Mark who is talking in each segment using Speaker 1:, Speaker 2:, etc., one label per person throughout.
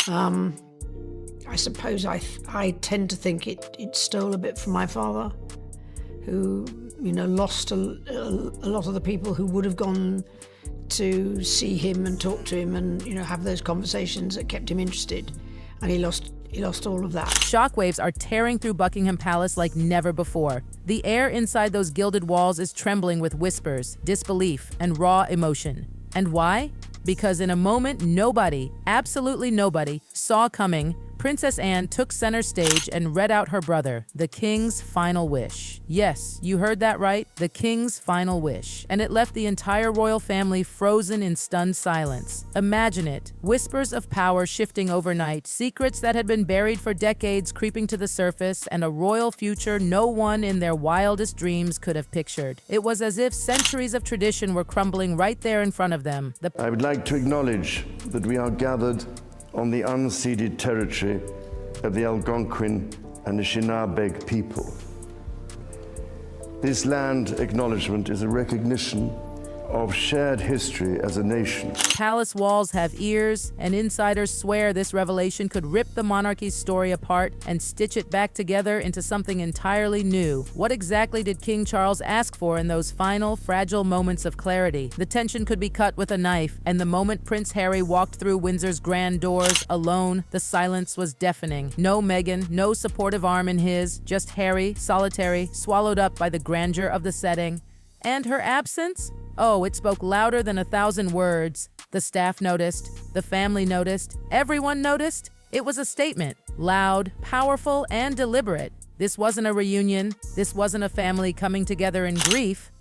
Speaker 1: I suppose I tend to think it stole a bit from my father, who, lost a lot of the people who would have gone to see him and talk to him and, have those conversations that kept him interested. And he lost all of that.
Speaker 2: Shockwaves are tearing through Buckingham Palace like never before. The air inside those gilded walls is trembling with whispers, disbelief, and raw emotion. And why? Because in a moment nobody, absolutely nobody, saw coming, Princess Anne took center stage and read out her brother, the king's final wish. Yes, you heard that right, the king's final wish. And it left the entire royal family frozen in stunned silence. Imagine it, whispers of power shifting overnight, secrets that had been buried for decades creeping to the surface, and a royal future no one in their wildest dreams could have pictured. It was as if centuries of tradition were crumbling right there in front of them.
Speaker 3: I would like to acknowledge that we are gathered on the unceded territory of the Algonquin and Anishinaabe people. This land acknowledgement is a recognition of shared history as a nation.
Speaker 2: Palace walls have ears, and insiders swear this revelation could rip the monarchy's story apart and stitch it back together into something entirely new. What exactly did King Charles ask for in those final, fragile moments of clarity? The tension could be cut with a knife, and the moment Prince Harry walked through Windsor's grand doors alone, the silence was deafening. No Meghan, no supportive arm in his, just Harry, solitary, swallowed up by the grandeur of the setting. And her absence? Oh, it spoke louder than 1,000 words. The staff noticed, the family noticed, everyone noticed. It was a statement, loud, powerful, and deliberate. This wasn't a reunion. This wasn't a family coming together in grief.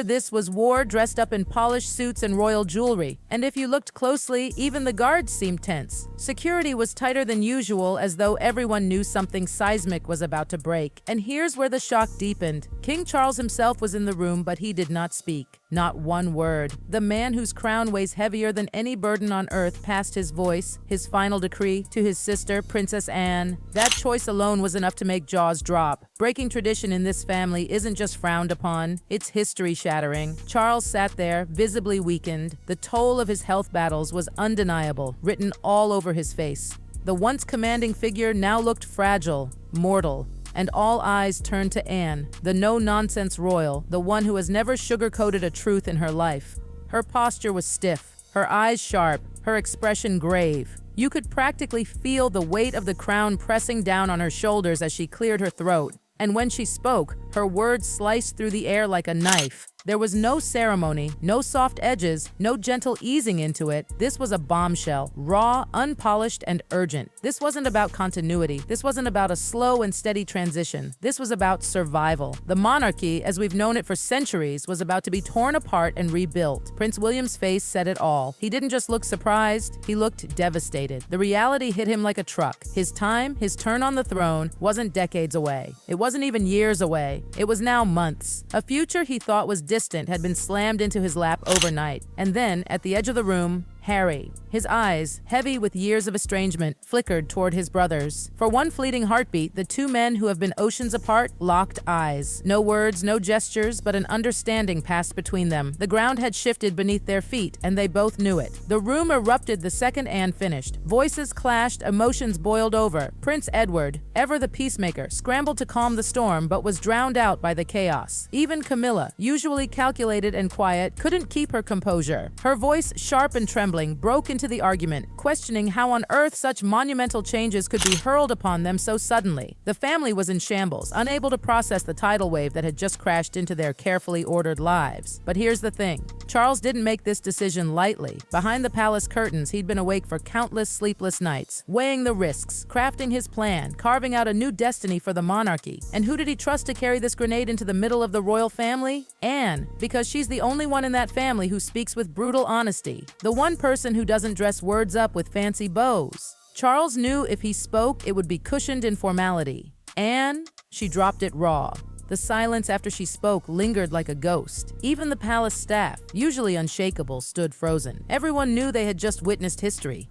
Speaker 2: This was war dressed up in polished suits and royal jewelry. And if you looked closely, even the guards seemed tense. Security was tighter than usual, as though everyone knew something seismic was about to break. And here's where the shock deepened. King Charles himself was in the room, but he did not speak. Not one word. The man whose crown weighs heavier than any burden on earth passed his voice, his final decree, to his sister, Princess Anne. That choice alone was enough to make jaws drop. Breaking tradition in this family isn't just frowned upon, it's history-shattering. Charles sat there, visibly weakened. The toll of his health battles was undeniable, written all over his face. The once commanding figure now looked fragile, mortal. And all eyes turned to Anne, the no-nonsense royal, the one who has never sugar-coated a truth in her life. Her posture was stiff, her eyes sharp, her expression grave. You could practically feel the weight of the crown pressing down on her shoulders as she cleared her throat. And when she spoke, her words sliced through the air like a knife. There was no ceremony, no soft edges, no gentle easing into it. This was a bombshell, raw, unpolished, and urgent. This wasn't about continuity. This wasn't about a slow and steady transition. This was about survival. The monarchy, as we've known it for centuries, was about to be torn apart and rebuilt. Prince William's face said it all. He didn't just look surprised, he looked devastated. The reality hit him like a truck. His time, his turn on the throne, wasn't decades away. It wasn't even years away. It was now months. A future he thought was distant had been slammed into his lap overnight. And then, at the edge of the room, Harry. His eyes, heavy with years of estrangement, flickered toward his brothers. For one fleeting heartbeat, the two men who have been oceans apart locked eyes. No words, no gestures, but an understanding passed between them. The ground had shifted beneath their feet, and they both knew it. The room erupted the second Anne finished. Voices clashed, emotions boiled over. Prince Edward, ever the peacemaker, scrambled to calm the storm, but was drowned out by the chaos. Even Camilla, usually calculated and quiet, couldn't keep her composure. Her voice, sharp and trembling, broke into the argument, questioning how on earth such monumental changes could be hurled upon them so suddenly. The family was in shambles, unable to process the tidal wave that had just crashed into their carefully ordered lives. But here's the thing. Charles didn't make this decision lightly. Behind the palace curtains, he'd been awake for countless sleepless nights, weighing the risks, crafting his plan, carving out a new destiny for the monarchy. And who did he trust to carry this grenade into the middle of the royal family? Anne, because she's the only one in that family who speaks with brutal honesty. The one person who doesn't dress words up with fancy bows. Charles knew if he spoke, it would be cushioned in formality. Anne, she dropped it raw. The silence after she spoke lingered like a ghost. Even the palace staff, usually unshakable, stood frozen. Everyone knew they had just witnessed history.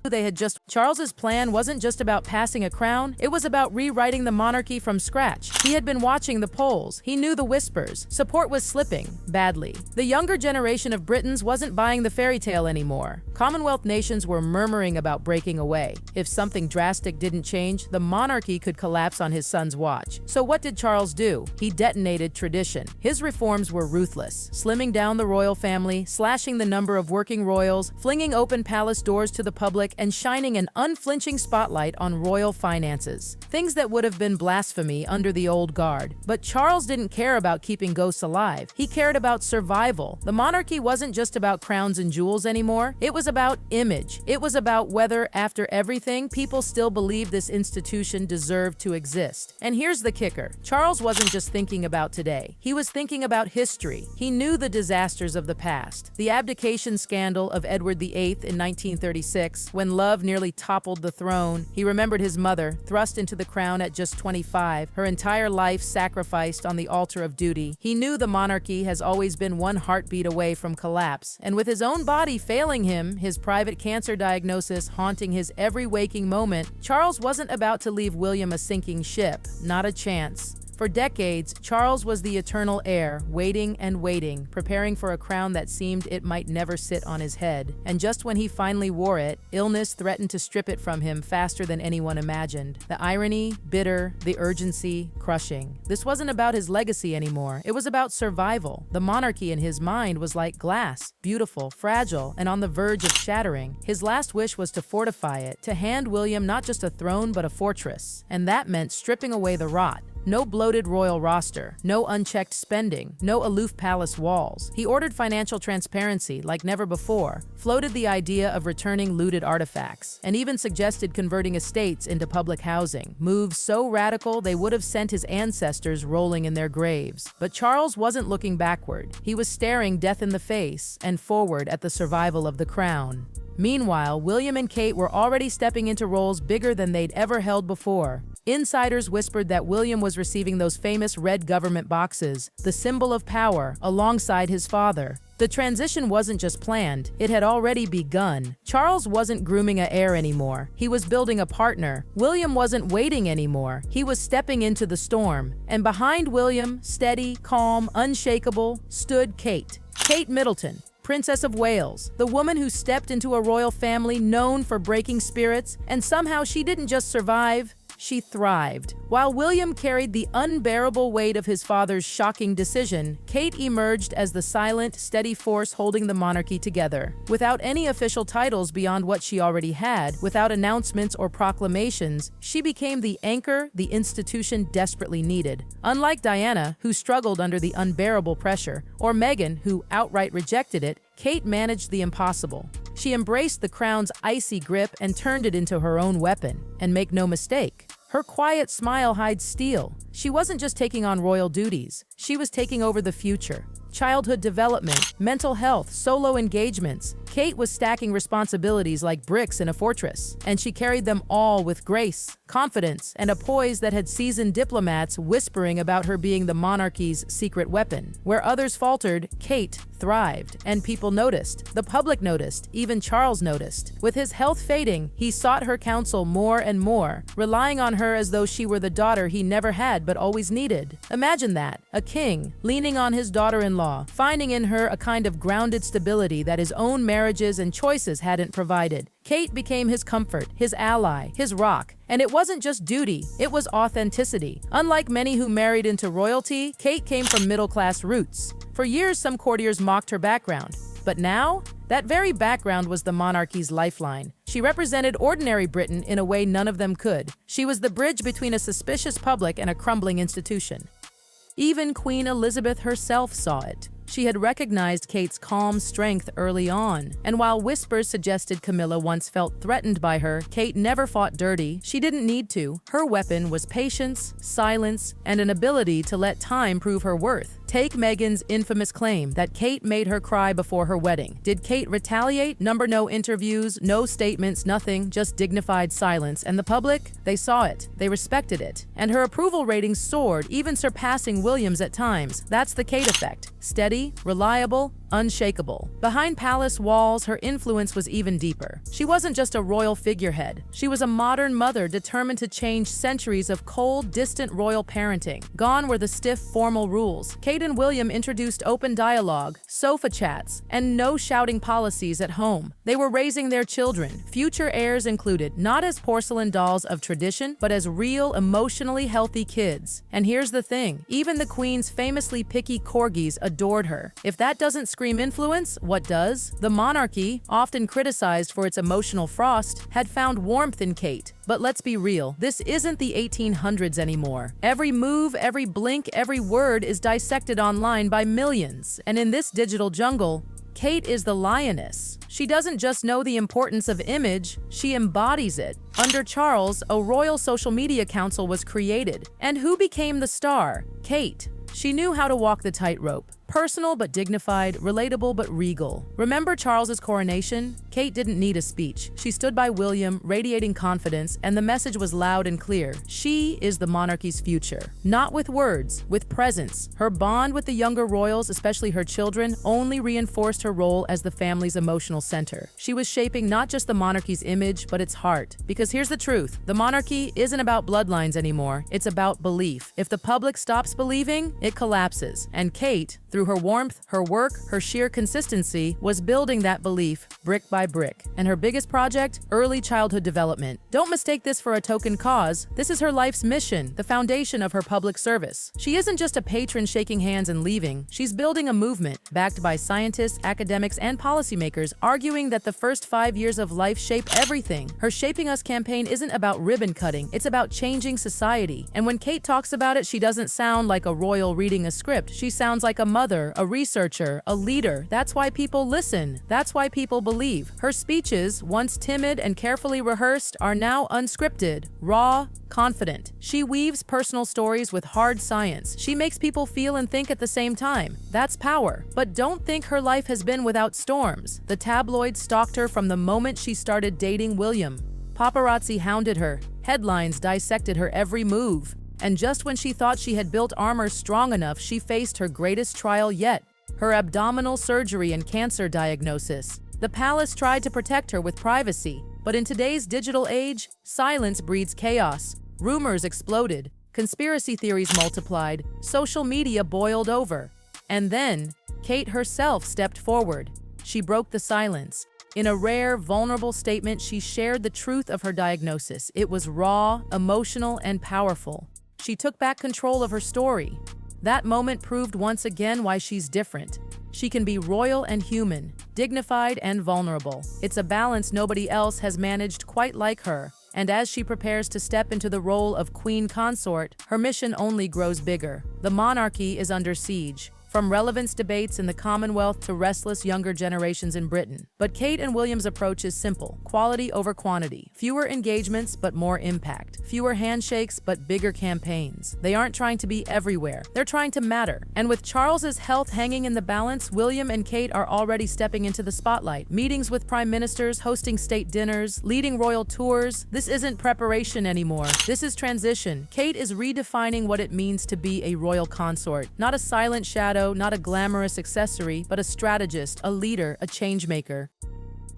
Speaker 2: Charles's plan wasn't just about passing a crown, it was about rewriting the monarchy from scratch. He had been watching the polls. He knew the whispers. Support was slipping, badly. The younger generation of Britons wasn't buying the fairy tale anymore. Commonwealth nations were murmuring about breaking away. If something drastic didn't change, the monarchy could collapse on his son's watch. So what did Charles do? He detonated tradition. His reforms were ruthless, slimming down the royal family, slashing the number of working royals, flinging open palace doors to the public, and shining an unflinching spotlight on royal finances. Things that would have been blasphemy under the old guard. But Charles didn't care about keeping ghosts alive. He cared about survival. The monarchy wasn't just about crowns and jewels anymore. It was about image. It was about whether, after everything, people still believed this institution deserved to exist. And here's the kicker. Charles wasn't just thinking about today. He was thinking about history. He knew the disasters of the past. The abdication scandal of Edward VIII in 1936, when love nearly toppled the throne. He remembered his mother, thrust into the crown at just 25, her entire life sacrificed on the altar of duty. He knew the monarchy has always been one heartbeat away from collapse. And with his own body failing him, his private cancer diagnosis haunting his every waking moment, Charles wasn't about to leave William a sinking ship. Not a chance. For decades, Charles was the eternal heir, waiting and waiting, preparing for a crown that seemed it might never sit on his head. And just when he finally wore it, illness threatened to strip it from him faster than anyone imagined. The irony, bitter, the urgency, crushing. This wasn't about his legacy anymore. It was about survival. The monarchy in his mind was like glass, beautiful, fragile, and on the verge of shattering. His last wish was to fortify it, to hand William not just a throne but a fortress. And that meant stripping away the rot. No bloated royal roster, no unchecked spending, no aloof palace walls. He ordered financial transparency like never before, floated the idea of returning looted artifacts, and even suggested converting estates into public housing, moves so radical they would have sent his ancestors rolling in their graves. But Charles wasn't looking backward. He was staring death in the face and forward at the survival of the crown. Meanwhile, William and Kate were already stepping into roles bigger than they'd ever held before. Insiders whispered that William was receiving those famous red government boxes, the symbol of power, alongside his father. The transition wasn't just planned, it had already begun. Charles wasn't grooming an heir anymore. He was building a partner. William wasn't waiting anymore. He was stepping into the storm. And behind William, steady, calm, unshakable, stood Kate. Kate Middleton, Princess of Wales, the woman who stepped into a royal family known for breaking spirits, and somehow she didn't just survive, she thrived. While William carried the unbearable weight of his father's shocking decision, Kate emerged as the silent, steady force holding the monarchy together. Without any official titles beyond what she already had, without announcements or proclamations, she became the anchor the institution desperately needed. Unlike Diana, who struggled under the unbearable pressure, or Meghan, who outright rejected it, Kate managed the impossible. She embraced the crown's icy grip and turned it into her own weapon. And make no mistake, her quiet smile hides steel. She wasn't just taking on royal duties, she was taking over the future. Childhood development, mental health, solo engagements. Kate was stacking responsibilities like bricks in a fortress, and she carried them all with grace, confidence, and a poise that had seasoned diplomats whispering about her being the monarchy's secret weapon. Where others faltered, Kate thrived, and people noticed. The public noticed, even Charles noticed. With his health fading, he sought her counsel more and more, relying on her as though she were the daughter he never had but always needed. Imagine that, a king, leaning on his daughter-in-law, finding in her a kind of grounded stability that his own marriages and choices hadn't provided. Kate became his comfort, his ally, his rock. And it wasn't just duty, it was authenticity. Unlike many who married into royalty, Kate came from middle-class roots. For years, some courtiers mocked her background. But now, that very background was the monarchy's lifeline. She represented ordinary Britain in a way none of them could. She was the bridge between a suspicious public and a crumbling institution. Even Queen Elizabeth herself saw it. She had recognized Kate's calm strength early on, and while whispers suggested Camilla once felt threatened by her, Kate never fought dirty. She didn't need to. Her weapon was patience, silence, and an ability to let time prove her worth. Take Meghan's infamous claim that Kate made her cry before her wedding. Did Kate retaliate? No interviews, no statements, nothing, just dignified silence. And the public? They saw it. They respected it. And her approval ratings soared, even surpassing William's at times. That's the Kate effect. Steady, reliable, unshakable. Behind palace walls, her influence was even deeper. She wasn't just a royal figurehead. She was a modern mother determined to change centuries of cold, distant royal parenting. Gone were the stiff, formal rules. Kate and William introduced open dialogue, sofa chats, and no shouting policies at home. They were raising their children, future heirs included, not as porcelain dolls of tradition, but as real, emotionally healthy kids. And here's the thing, even the Queen's famously picky corgis adored her. If that doesn't scream influence, what does? The monarchy, often criticized for its emotional frost, had found warmth in Kate. But let's be real, this isn't the 1800s anymore. Every move, every blink, every word is dissected online by millions. And in this digital jungle, Kate is the lioness. She doesn't just know the importance of image, she embodies it. Under Charles, a royal social media council was created. And who became the star? Kate. She knew how to walk the tightrope. Personal but dignified, relatable but regal. Remember Charles's coronation? Kate didn't need a speech. She stood by William, radiating confidence, and the message was loud and clear. She is the monarchy's future. Not with words, with presence. Her bond with the younger royals, especially her children, only reinforced her role as the family's emotional center. She was shaping not just the monarchy's image, but its heart. Because here's the truth, the monarchy isn't about bloodlines anymore. It's about belief. If the public stops believing, it collapses. And Kate, through her warmth, her work, her sheer consistency, was building that belief brick by brick. And her biggest project? Early childhood development. Don't mistake this for a token cause. This is her life's mission, the foundation of her public service. She isn't just a patron shaking hands and leaving. She's building a movement, backed by scientists, academics, and policymakers, arguing that the first 5 years of life shape everything. Her Shaping Us campaign isn't about ribbon cutting, it's about changing society. And when Kate talks about it, she doesn't sound like a royal reading a script. She sounds like a mother, a researcher, a leader. That's why people listen. That's why people believe. Her speeches, once timid and carefully rehearsed, are now unscripted, raw, confident. She weaves personal stories with hard science. She makes people feel and think at the same time. That's power. But don't think her life has been without storms. The tabloids stalked her from the moment she started dating William. Paparazzi hounded her. Headlines dissected her every move. And just when she thought she had built armor strong enough, she faced her greatest trial yet, her abdominal surgery and cancer diagnosis. The palace tried to protect her with privacy, but in today's digital age, silence breeds chaos. Rumors exploded, conspiracy theories multiplied, social media boiled over. And then, Kate herself stepped forward. She broke the silence. In a rare, vulnerable statement, she shared the truth of her diagnosis. It was raw, emotional, and powerful. She took back control of her story. That moment proved once again why she's different. She can be royal and human, dignified and vulnerable. It's a balance nobody else has managed quite like her. And as she prepares to step into the role of queen consort, her mission only grows bigger. The monarchy is under siege. From relevance debates in the Commonwealth to restless younger generations in Britain. But Kate and William's approach is simple: quality over quantity. Fewer engagements, but more impact. Fewer handshakes, but bigger campaigns. They aren't trying to be everywhere. They're trying to matter. And with Charles's health hanging in the balance, William and Kate are already stepping into the spotlight. Meetings with prime ministers, hosting state dinners, leading royal tours. This isn't preparation anymore. This is transition. Kate is redefining what it means to be a royal consort. Not a silent shadow, not a glamorous accessory, but a strategist, a leader, a changemaker.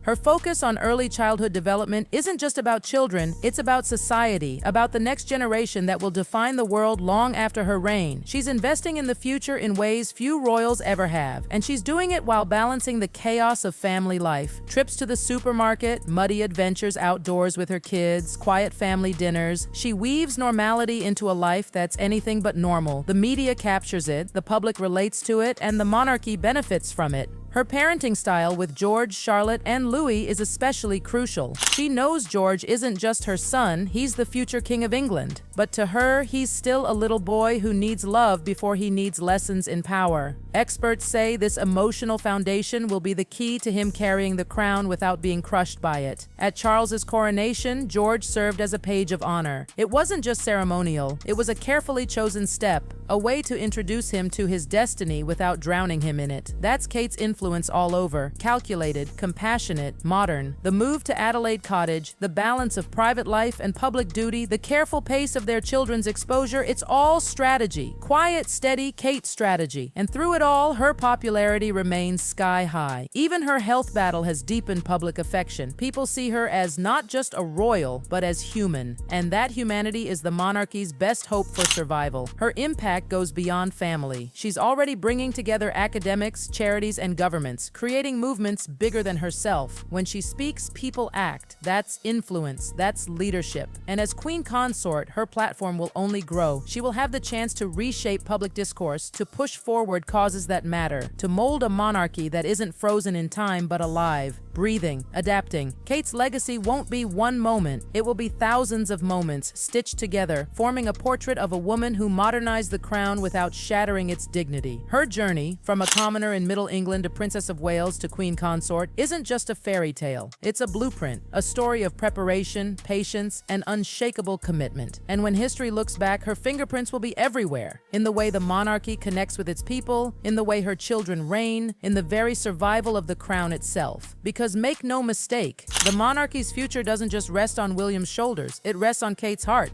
Speaker 2: Her focus on early childhood development isn't just about children, it's about society, about the next generation that will define the world long after her reign. She's investing in the future in ways few royals ever have, and she's doing it while balancing the chaos of family life. Trips to the supermarket, muddy adventures outdoors with her kids, quiet family dinners. She weaves normality into a life that's anything but normal. The media captures it, the public relates to it, and the monarchy benefits from it. Her parenting style with George, Charlotte, and Louis is especially crucial. She knows George isn't just her son, he's the future King of England. But to her, he's still a little boy who needs love before he needs lessons in power. Experts say this emotional foundation will be the key to him carrying the crown without being crushed by it. At Charles's coronation, George served as a page of honor. It wasn't just ceremonial, it was a carefully chosen step, a way to introduce him to his destiny without drowning him in it. That's Kate's influence all over. Calculated, compassionate, modern. The move to Adelaide Cottage, the balance of private life and public duty, the careful pace of their children's exposure, it's all strategy. Quiet, steady Kate strategy. And through it all, her popularity remains sky high. Even her health battle has deepened public affection. People see her as not just a royal, but as human. And that humanity is the monarchy's best hope for survival. Her impact goes beyond family. She's already bringing together academics, charities, and governments, creating movements bigger than herself. When she speaks, people act. That's influence. That's leadership. And as Queen Consort, her platform will only grow. She will have the chance to reshape public discourse, to push forward causes that matter, to mold a monarchy that isn't frozen in time but alive, breathing, adapting. Kate's legacy won't be one moment. It will be thousands of moments stitched together, forming a portrait of a woman who modernized the crown without shattering its dignity. Her journey, from a commoner in Middle England to Princess of Wales to Queen Consort, isn't just a fairy tale. It's a blueprint, a story of preparation, patience, and unshakable commitment. And when history looks back, her fingerprints will be everywhere. In the way the monarchy connects with its people, in the way her children reign, in the very survival of the crown itself. Because make no mistake, the monarchy's future doesn't just rest on William's shoulders, it rests on Kate's heart.